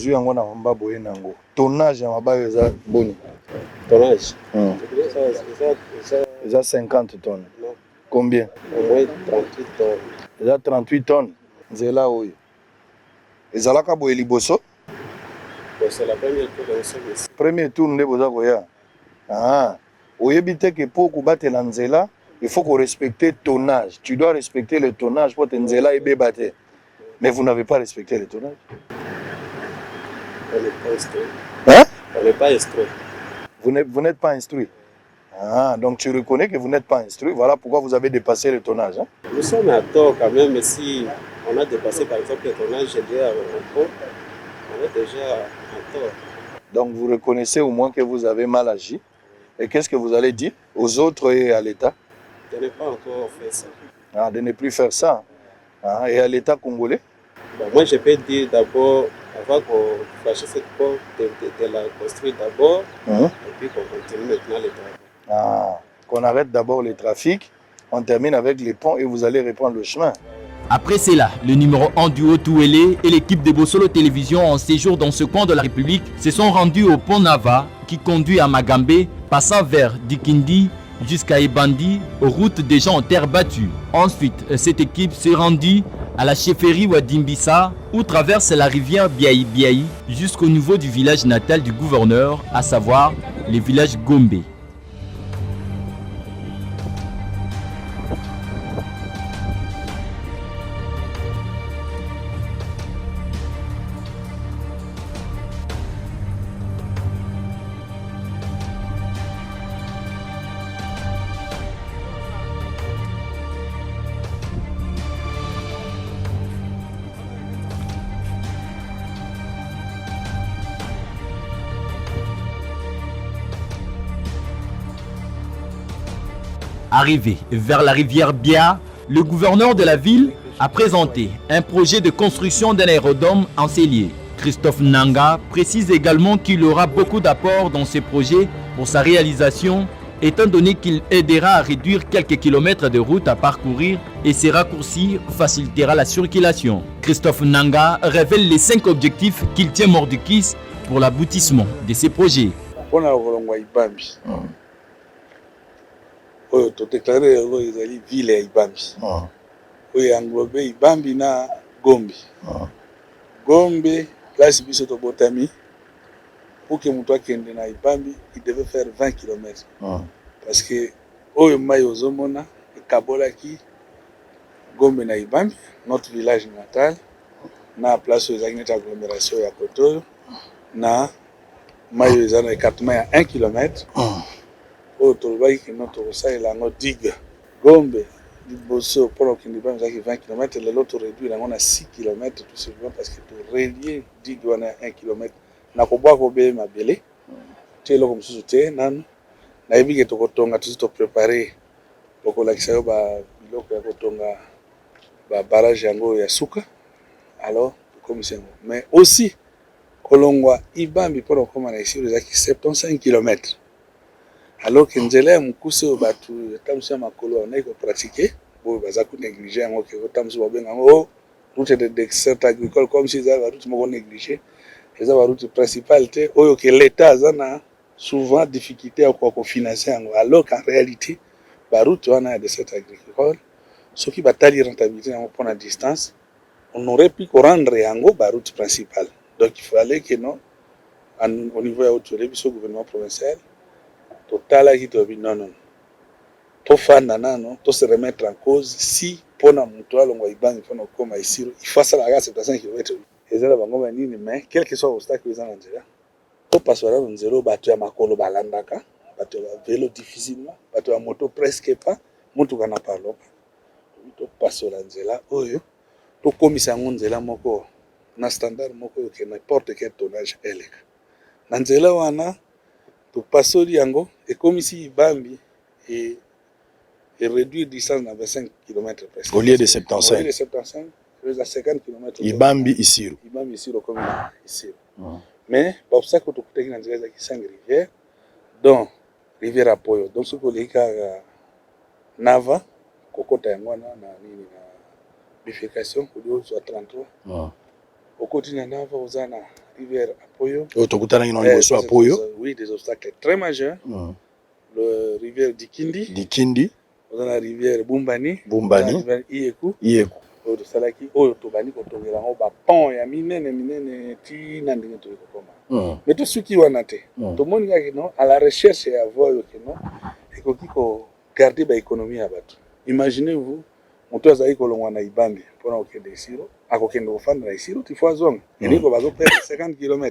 bozwi yango na mamba boye nango tonnage ya mabayo eza boni Tonnage eza 50 tonnes. Combien? Au moins 38 tonnes. Eza 38 tonnes nzela oyo ezalaka boye liboso. C'est la première tour de service. Premier tour nde boza koya. Oyebi te que pour kobatela nzela il faut qu'on respecte le tonnage. Tu dois respecter le tonnage pour te nzela ebeba te. Mais vous n'avez pas respecté le tonnage. On n'est pas instruit. Hein? On n'est pas instruit. Vous n'êtes pas instruit. Donc tu reconnais que vous n'êtes pas instruit. Voilà pourquoi vous avez dépassé le tonnage. Hein? Nous sommes à tort quand même, mais si on a dépassé par exemple le tonnage lié à on est déjà à tort. Donc vous reconnaissez au moins que vous avez mal agi. Et qu'est-ce que vous allez dire aux autres et à l'État? De ne pas encore faire ça. De ne plus faire ça. Et à l'État congolais? Moi je peux dire d'abord, avant qu'on fasse cette porte, de la construire d'abord, et puis qu'on continue maintenant les travaux. Qu'on arrête d'abord les trafics, on termine avec les ponts et vous allez reprendre le chemin. Après cela, le numéro 1 du Haut-Touélé et l'équipe de Bossolo Télévision en séjour dans ce coin de la République se sont rendus au pont Nava qui conduit à Magambé, passant vers Dikindi jusqu'à Ebandi, aux routes des gens en terre battue. Ensuite, cette équipe s'est rendue à la chefferie Wadimbissa où traverse la rivière Biaï Biaï jusqu'au niveau du village natal du gouverneur, à savoir le village Gombe. Arrivé vers la rivière Bia, le gouverneur de la ville a présenté un projet de construction d'un aérodrome en Célier. Christophe Nanga précise également qu'il aura beaucoup d'apports dans ce projet pour sa réalisation, étant donné qu'il aidera à réduire quelques kilomètres de route à parcourir et ces raccourcis facilitera la circulation. Christophe Nanga révèle les 5 objectifs qu'il tient mort du kiss pour l'aboutissement de ces projets. Oyo to déclarer oyo ezali ville ya Ibambi. Oyo englobe Ibambi na Gombe. Gombe place biso to botami pour que mutu akende na Ibambi il devait faire 20 km. Parce que oyo mai ozomona ekabolaki Gombe na Ibambi, notre village natal, na place oyo ezali neti agglomération ya Kotoyo, na mai oyo ezali na écartement ya 1 km. Oh, tolobaki que notre osalela yango digue Gombe liboso pour okende ba 20 km, l'autre réduit yango na 6 km tout simplement parce que to relier digue wana 1 km na kobwa kobe mabele te eloko mosusu te nanu nayebi ke tokotonga tusi to préparer lokolakisa yo ba biloko ya kotonga ba barrage yango ya suka alors tokomisa yango mais aussi kolongwa Ibambi pour okoma na ici ezaki 75 km. Alors que nzela ya mukuse o batu tamsi ya makolo on ko pratiquer bo baza ku négliger yango ke tamsi ba benga ngo route de dessert agricole comme si za route moko négliger eza ba route principale te oyo ke l'état azana souvent difficulté à ko financer yango alors qu'en réalité ba route wana ya dessert agricole ce qui batali rentabilité yango pour la distance on aurait pu rendre yango ba route principale. Donc il fallait que non au niveau ya autour biso gouvernement provincial total qui te dit non to fanda nano to se remettre en cause si pona mutu alongwa Ibambi pona koma ici il faut ça la 75 km ezala bango nini mais quel que soit obstacle ezala nzela to passer dans zéro bato ya makolo balandaka bato ya vélo difficilement bato ya moto presque pas mutu kana parlo to passer dans nzela oyo to komisa ngo nzela moko na standard moko que n'importe quel tonnage eleka na nzela wana to passer yango et comme ici Ibambi et réduire distance à 25 km presque. Au lieu de 75. Au lieu de 75, c'est à 50 km. Ibambi ici. Ibambi ici, le commune ici. Mais, pour ça que tu as dit que tu 5 rivières, dont rivière Apoyo. Donc, ce que tu as Nava, Kokota Yangwana, na bifurcation, au lieu de 33. Au côté de Nava, vous avez rivière Apoyo. Oui, des obstacles très majeurs. Le rivière Dikindi. On a la rivière Bumbani. Bumbani. La rivière Ieku. Ieku. Salaki oyo tobani kotongela ngo ba pont ya minene ti na ndenge to koma. Mais tout ce qui wana te. To moni ka non à la recherche ya voyo que non et ko garder ba économie ya bato. Imaginez-vous moto azali kolongwa na Ibambi pona okende Isiro akokende kofanda na Isiro ti fois zonga et ko bazo perdre 50 km.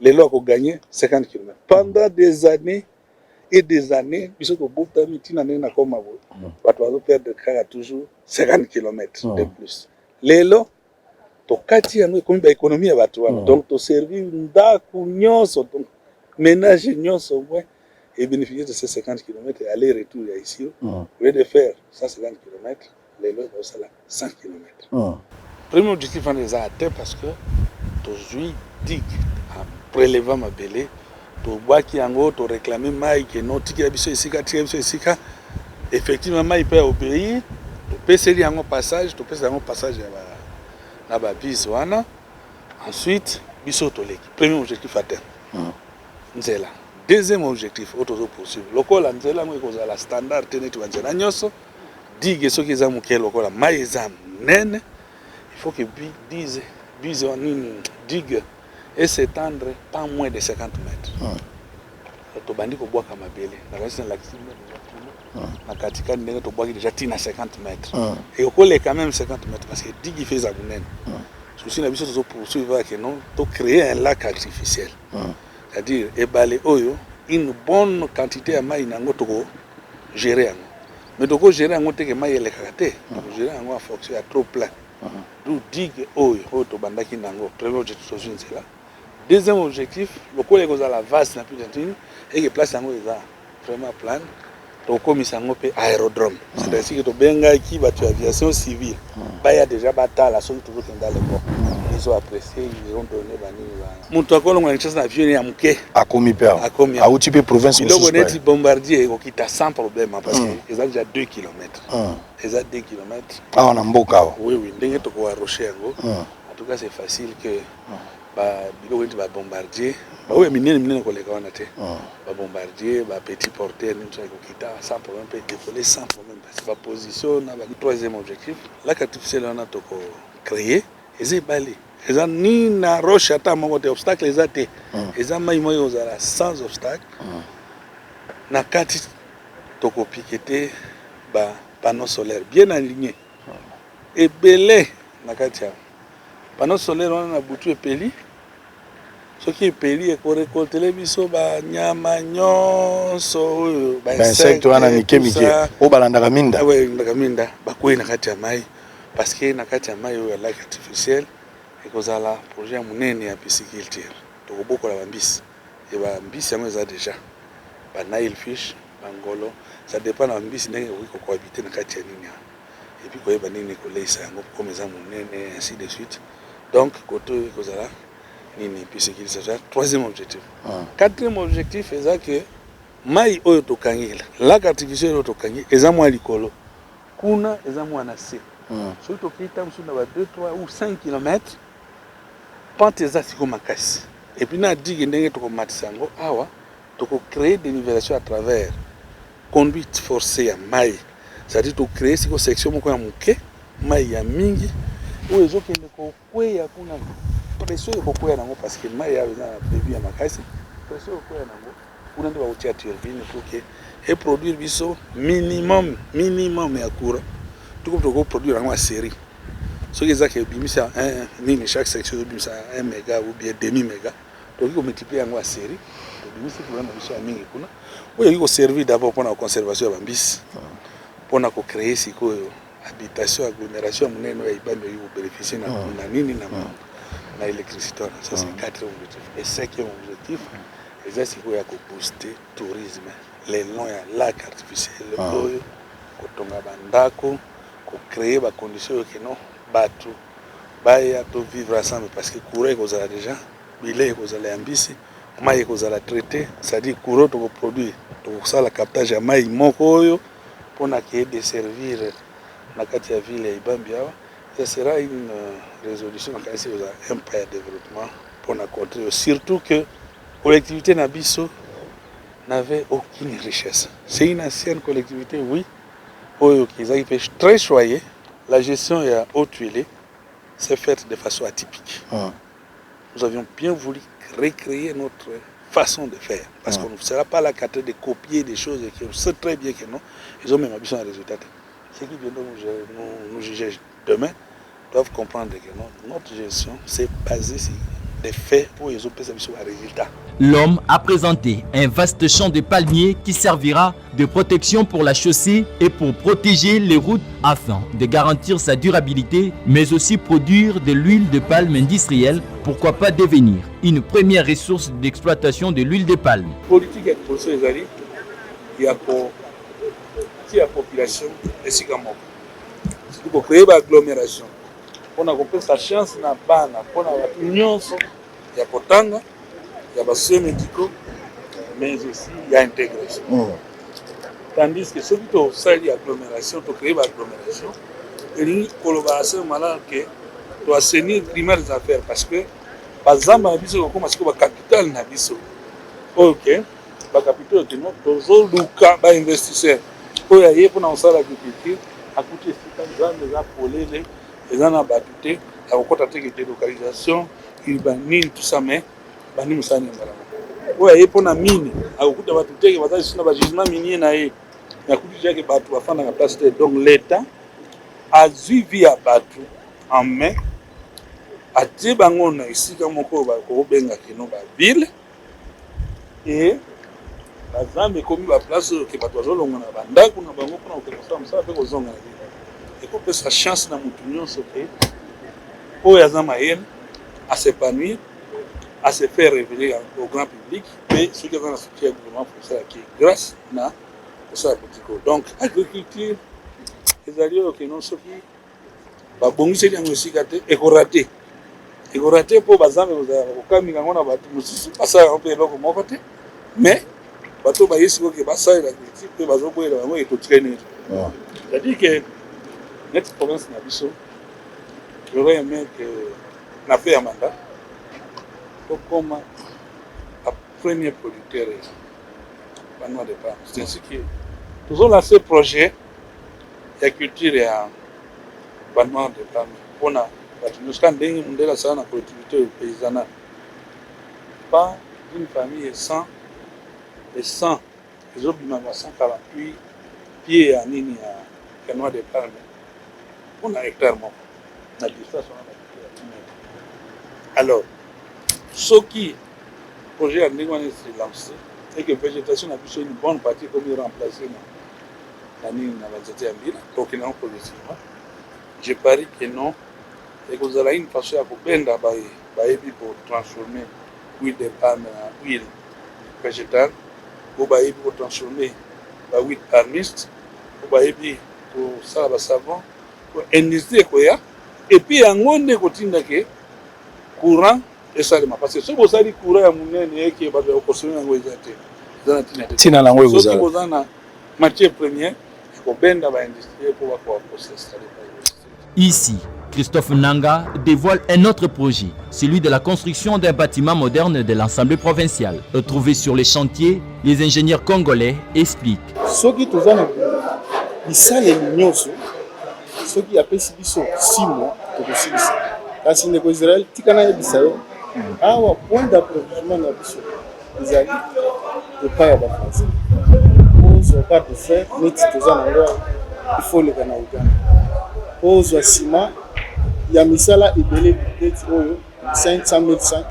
Les lois ko gagner 50 km pendant des années et des années biso ko bota mitina na koma bo bato bazo perdre toujours 50 km de plus. Lelo to kati yango komi ba économie ya bato wana donc to servir ndaku nyonso donc ménage nyonso ouais et bénéficier de ces 50 km aller-retour ici au lieu de faire 150 km lelo ba sala 100 km. Premier objectif on les a atteint parce que to jui digue en prélevant ma belé to bwaki yango to réclamer mai que non tikila biso esika effectivement mai peut obéir to peseli yango passage to pesa yango passage ya ba na ba bis wana ensuite biso to leki premier objectif atteint nzela deuxième objectif auto poursuivre lokola nzela ngo ko la standard teneti wa nzela nyonso digue soki eza muke lokola mai eza nene il faut que bise nini digue et s'étendre pas moins de 50 mètres. To bandi ko bwaka mabele na kasi na lakisi na katika ndenge to bwaki déjà tina 50 mètres. Et au coller quand même 50 mètres parce que digue fait ça bunene. Souci na biso to poursuivre que non to créer un lac artificiel. C'est-à-dire ebale oyo une bonne quantité ya mai nango to gérer yango. Mais to ko gérer yango te ke mai ele kakate. To gérer yango en fonction ya trop plein. D'où digue oyo to bandaki nango premier objectif so là. Deuxième objectif, le collègue aux la vase et que place yango est vraiment plan. Donc comme ils sont aérodrome. C'est-à-dire que to benga qui va tu aviation civile. Bah il y a déjà bataille la seule toujours dans les ports. Ils ont apprécié, ils ont donné bani. Monto ko longa chance avion ya muke. A komi père. A outil province où on est bombardier au kita sans problème parce que ils ont déjà 2 km. Ils ont 2 km. Ah on a mboka. Oui, ndenge to ko rocher yango. En tout cas c'est facile que bilo wenti ba bombardier ba oui minene koleka wana te ba bombardier ba petit porteur ni tsa ko kita sans problème peut décoller sans problème parce que ba position na ba troisième objectif la artificielle on a to ko créer et balé eza ni na roche ata moko te obstacle eza te eza mai moyo ozala sans obstacle na kati to ko piqueter ba panneau solaire bien aligné et belé na kati ya panneau solaire on a butu epeli ce qui est peli et pour récolter les biso ba nyama nyonso ba insectes wana mike o balanda minda ouais ndakaminda ba koyi na kati ya mai parce que na kati ya mai o lac artificiel et kozala projet munene ya pisciculture to boko la bambisi et ba mbisi yango eza déjà ba Nile fish ba ngolo ça dépend na mbisi ndenge ko cohabiter na kati ya nini et puis koyeba nini ko leisa yango comme eza munene ainsi de suite donc koto kozala nini puis c'est qu'il s'agit troisième objectif. Quatrième objectif c'est que mai oyo to kangela lac artificiel oyo to kangela eza mwa likolo kuna eza mwa na se so to kita msuna ba 2 3 ou 5 km pente eza siko makasi et puis na digue ndenge to ko matisa ngo awa to ko créer des nivelations à travers conduite forcée ya mai c'est-à-dire to créer siko section moko ya muke mai ya mingi oyo ezokende ko kweya kuna pression beaucoup ya nango parce que mai ya na prévu ya makasi pression beaucoup ya nango kuna ndio ba turbine pour que et produire biso minimum ya courant tout ko produire en série ce qui est que bimisa nini chaque section bimisa 1 méga ou bien demi méga donc il faut multiplier en série bimisa pour na biso ya mingi kuna oyo il faut servir d'abord pour la conservation ya bambisi pour na ko créer sikoyo habitation agglomération munene ya Ibambi yo bénéficier na nini na électricité. Ça c'est le quatrième objectif. Et cinquième objectif, c'est qu'il y a booster le tourisme. Les longs lacs artificiels, kotonga bandako, créer des conditions que non, batu, baya to vivre ensemble parce que courant est déjà, billet est ambitieux, mai est traité, c'est-à-dire courant to produire, to ça la captage à mai moko pour na que desservir na kati ya ville ya Ibambi. Ce sera une résolution qui est un pas de développement pour la contrée. Surtout que la collectivité Nabiso n'avait aucune richesse. C'est une ancienne collectivité, oui, qui est très choyée. La gestion est haute-huilée, c'est faite de façon atypique. Nous avions bien voulu recréer notre façon de faire. Parce qu'on ne sera pas là qu'à de copier des choses et qu'on sait très bien que non, ils ont même besoin de résultats. Ceux qui viendront nous juger demain doivent comprendre que non, notre gestion, c'est basé sur des faits pour les autres résultats. L'homme a présenté un vaste champ de palmiers qui servira de protection pour la chaussée et pour protéger les routes afin de garantir sa durabilité, mais aussi produire de l'huile de palme industrielle, pourquoi pas devenir une première ressource d'exploitation de l'huile de palme. Politique et pour ces alliés, il y a pour la population et c'est pour créer une agglomération. On a compris sa chance na bana, on a l'union, il y a potanga. Il y a des soins médicaux, mais aussi il y a l'intégration. Tandis que ceux qui ont sali l'agglomération, ont créé l'agglomération, et une collaboration malade qui doit assainir le climat des affaires. Parce que, par exemple, il y a la capitale Nabiso. Ok, la capitale est toujours le investisseur. Il y a l'agriculture, à côté de ça, les gens ont battu, il y a des localisations, urbanisme, tout ça, mais bani musani ngala oya yepo na mine akukuta watu teke bazazi sina bajisma minier na ye nakuti yake batu bafana na place de donc l'état a suivi à batu en main a tie bango na isika moko ba ko benga kino ba ville et bazambe komi ba place ke batu bazolonga na bandako na bango kuna ko msa pe ko zonga et ko pesa chance na mutu nyonso ke oya zama yel à s'épanouir, à se faire révéler au grand public, mais ce qui est dans la structure du gouvernement français qui est grâce à ça politique. Donc, l'agriculture, les alliés qui n'ont pas de bon, c'est aussi raté. Et raté pour les gens qui ont fait mais bateau ba yesi ko ba sa l'agriculture pe bazo boyela bango et to traîner. C'est-à-dire que notre province na biso j'aurais aimé que na fait un mandat comme la première producteur de palme. C'est ainsi que nous avons lancé le projet de culture et banoir de palme. On a la collectivité paysanne. Pas d'une famille sans et 100, les autres 148 pieds à nini à canois de palme. On a hectare mort. On a dit ça, alors, ce qui le projet a lancé, c'est que la végétation a pu une bonne partie comme remplacer la ligne dans la zone de Mbila, donc il y a progressivement. Je parie que non, et que vous avez une façon pour transformer l'huile de palme en huile végétale, pour transformer l'huile palmiste, pour ça, le savon, pour industrie, et puis on a continué que courant et ça parce que ce que vous avez courant à mon et qui est basé au construire en tina na ngwe ça vous avez matière première pour benda ba industrie pour processer. Ici, Christophe Nanga dévoile un autre projet, celui de la construction d'un bâtiment moderne de l'Assemblée provinciale. Trouvé sur les chantiers, les ingénieurs congolais expliquent. Ce qui est en train de se ce qui a pris 6 mois pour réussir. Kasi ndeko Israël tikana yebisa yo awa point d'approvisionnement na biso ezali epai ya bafrançais ozwa pas de fer neti toza na ngo il faut leka na Uganda ozwa ciment ya misala ebele peut-être oyo 500 000 sacs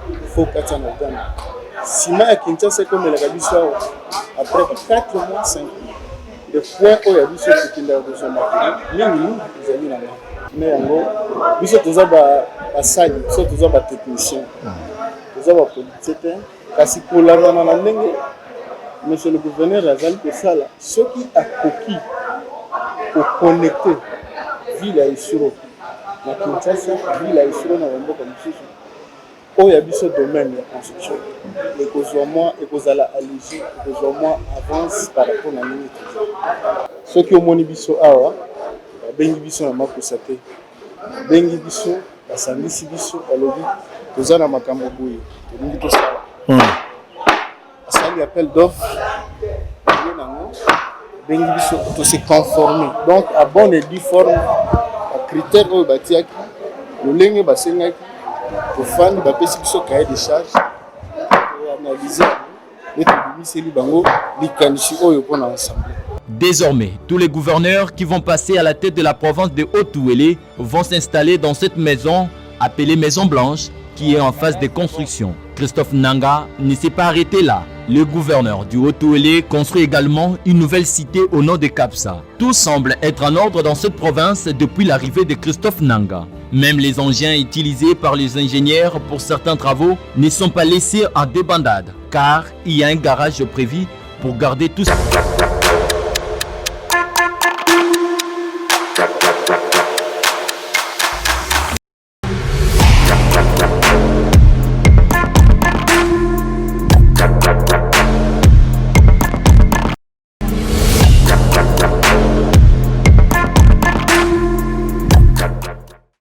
il faut katia na Uganda ciment ya Kinshasa ekomelaka biso awa après 4 mois 5 mois le point oyo ya biso kokendaka kozwa matériel mingi ezali na ngo mais yango biso toza basali biso toza batechnicien toza bapoliticien kasi kolandana na ndenge monsieur le gouverneur azali kosala soki akoki koconnecte ville ya Isiro na Kinshasa ville ya Isiro na bamboka mosusu oyo ya biso domaine ya construction ekozwa mwa ekozala allégé ekozwa mwa avance par rapport na ndenge toza soki omoni biso awa babengi biso na makosa te bengi biso basangisi biso balobi toza na makambo boye tolingi tosala asali appel d'offre ye nango bengi biso tose conformer donc à bonne et due forme bacritère oyo batiaki lolenge basengaki tofandi bapesi biso cahier de charge toanalyse et tobimiseli bango likanisi oyo mpona assemblée. Désormais, tous les gouverneurs qui vont passer à la tête de la province de Haut-Ouélé vont s'installer dans cette maison appelée Maison Blanche qui est en phase de construction. Christophe Nanga ne s'est pas arrêté là. Le gouverneur du Haut-Ouélé construit également une nouvelle cité au nom de Kapsa. Tout semble être en ordre dans cette province depuis l'arrivée de Christophe Nanga. Même les engins utilisés par les ingénieurs pour certains travaux ne sont pas laissés en débandade car il y a un garage prévu pour garder tout ça.